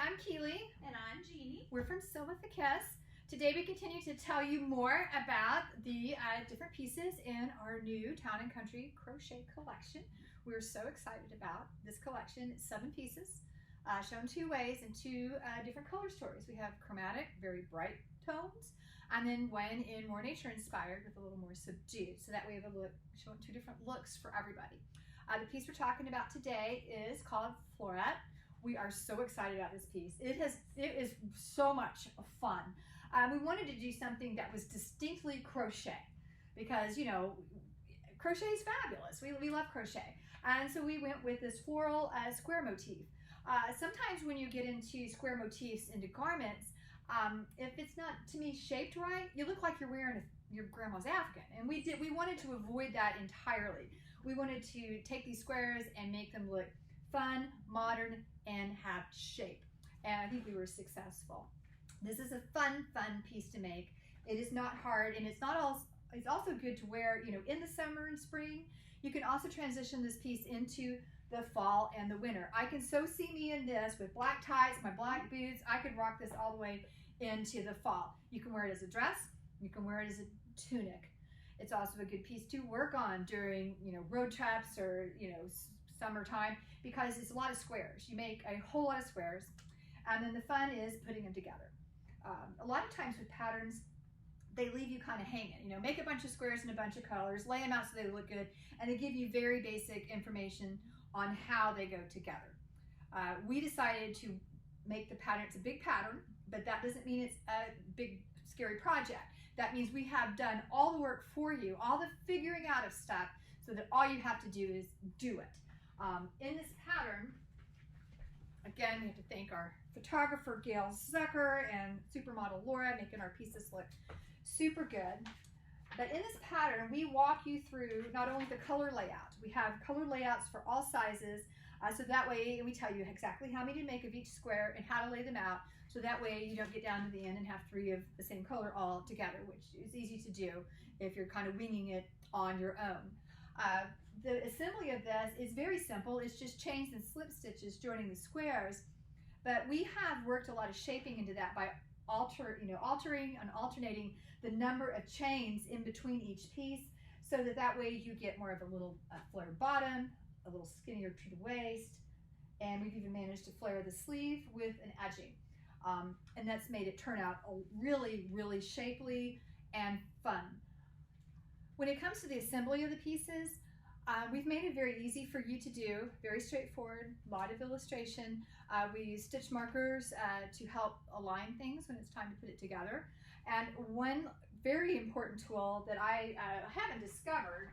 I'm Keely. And I'm Jeannie. We're from Sew with a Kiss. Today we continue to tell you more about the different pieces in our new Town and Country crochet collection. We're so excited about this collection. It's 7 pieces, shown 2 ways and 2 different color stories. We have chromatic, very bright tones, and then one in more nature inspired with a little more subdued. So that we have a look, showing 2 different looks for everybody. The piece we're talking about today is called Floret. We are so excited about this piece. It is so much fun. We wanted to do something that was distinctly crochet because, you know, crochet is fabulous. We love crochet. And so we went with this floral square motif. Sometimes when you get into square motifs into garments, if it's not, to me, shaped right, you look like you're wearing your grandma's Afghan. And we wanted to avoid that entirely. We wanted to take these squares and make them look fun, modern, and have shape. And I think we were successful. This is a fun piece to make. It is not hard, and it's also good to wear, you know, in the summer and spring. You can also transition this piece into the fall and the winter. I can so see me in this with black tights, my black boots. I could rock this all the way into the fall. You can wear it as a dress. You can wear it as a tunic. It's also a good piece to work on during, you know, road trips or, you know, summertime, because it's a lot of squares. You make a whole lot of squares, and then the fun is putting them together. A lot of times with patterns, they leave you kind of hanging. You know, make a bunch of squares in a bunch of colors, lay them out so they look good, and they give you very basic information on how they go together. We decided to make the pattern, it's a big pattern, but that doesn't mean it's a big scary project. That means we have done all the work for you, all the figuring out of stuff, so that all you have to do is do it. In this pattern, again, we have to thank our photographer Gail Zucker and supermodel Laura, making our pieces look super good. But in this pattern, we walk you through not only the color layout, we have color layouts for all sizes, so that way we tell you exactly how many to make of each square and how to lay them out, so that way you don't get down to the end and have 3 of the same color all together, which is easy to do if you're kind of winging it on your own. The assembly of this is very simple. It's just chains and slip stitches joining the squares, but we have worked a lot of shaping into that by altering and alternating the number of chains in between each piece, so that way you get more of a little flared bottom, a little skinnier to the waist, and we've even managed to flare the sleeve with an edging. And that's made it turn out really shapely and fun. When it comes to the assembly of the pieces, we've made it very easy for you to do, very straightforward, a lot of illustration. We use stitch markers to help align things when it's time to put it together. And one very important tool that I haven't discovered,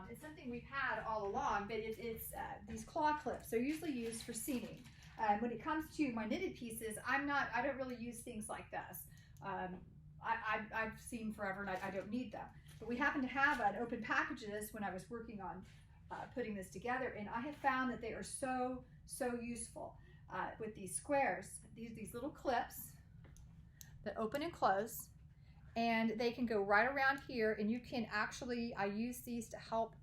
it's something we've had all along, but it's these claw clips. They're usually used for seaming. When it comes to my knitted pieces, I don't really use things like this. I've seamed forever and I don't need them. But we happen to have an open package of this when I was working on putting this together, and I have found that they are so useful with these squares. These little clips that open and close, and they can go right around here, and you can actually, I use these to help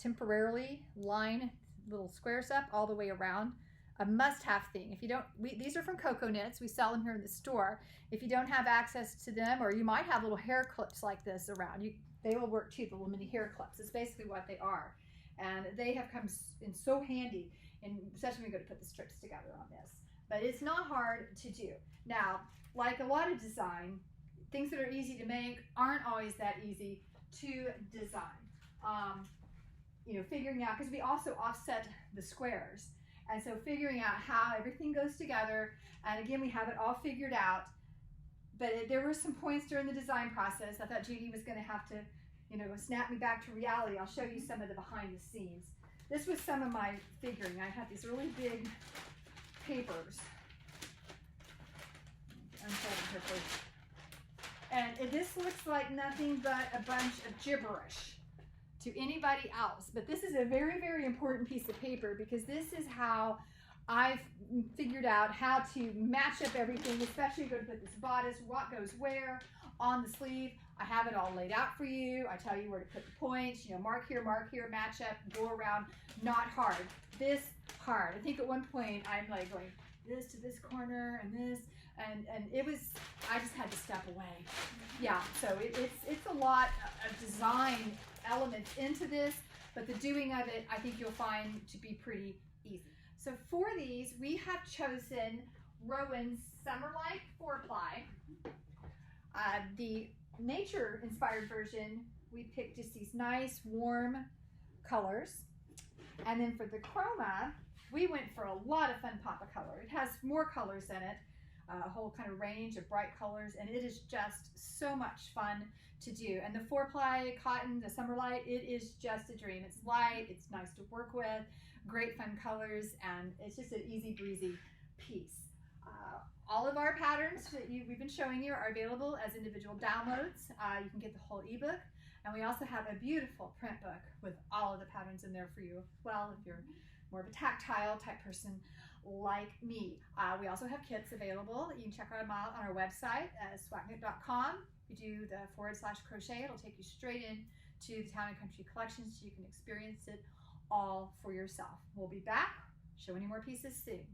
temporarily line little squares up all the way around. A must-have thing. If you don't, these are from Coco Knits. We sell them here in the store. If you don't have access to them, or you might have little hair clips like this around, they will work too, the little mini hair clips. It's basically what they are. And they have come in so handy, and especially when we go to put the strips together on this. But it's not hard to do. Now, like a lot of design, things that are easy to make aren't always that easy to design. You know, figuring out, because we also offset the squares. And so figuring out how everything goes together, and again, we have it all figured out, but there were some points during the design process I thought Jeannie was going to have to, you know, snap me back to reality. I'll show you some of the behind the scenes. This was some of my figuring. I had these really big papers. And this looks like nothing but a bunch of gibberish to anybody else, but this is a very important piece of paper, because this is how I've figured out how to match up everything, especially going to put this bodice, what goes where on the sleeve. I have it all laid out for you. I tell you where to put the points, you know, mark here, match up, go around. Not hard. This hard. I think at one point I'm like going, this to this corner and this, and it was, I just had to step away. Yeah, so it's a lot of design elements into this, but the doing of it, I think you'll find to be pretty easy. So for these, we have chosen Rowan's Summerlite 4-ply. The nature-inspired version, we picked just these nice, warm colors. And then for the CHROMA, we went for a lot of fun pop of color. It has more colors in it, a whole kind of range of bright colors, and it is just so much fun to do. And the 4-ply cotton, the Summerlite, it is just a dream. It's light, it's nice to work with, great fun colors, and it's just an easy breezy piece. All of our patterns that we've been showing you are available as individual downloads. You can get the whole ebook, and we also have a beautiful print book with all of the patterns in there for you. Well, if you're more of a tactile type person like me. We also have kits available. You can check them out on our website at swaknit.com. If you do the /crochet, it'll take you straight in to the Town and Country collection so you can experience it all for yourself. We'll be back showing you more pieces soon.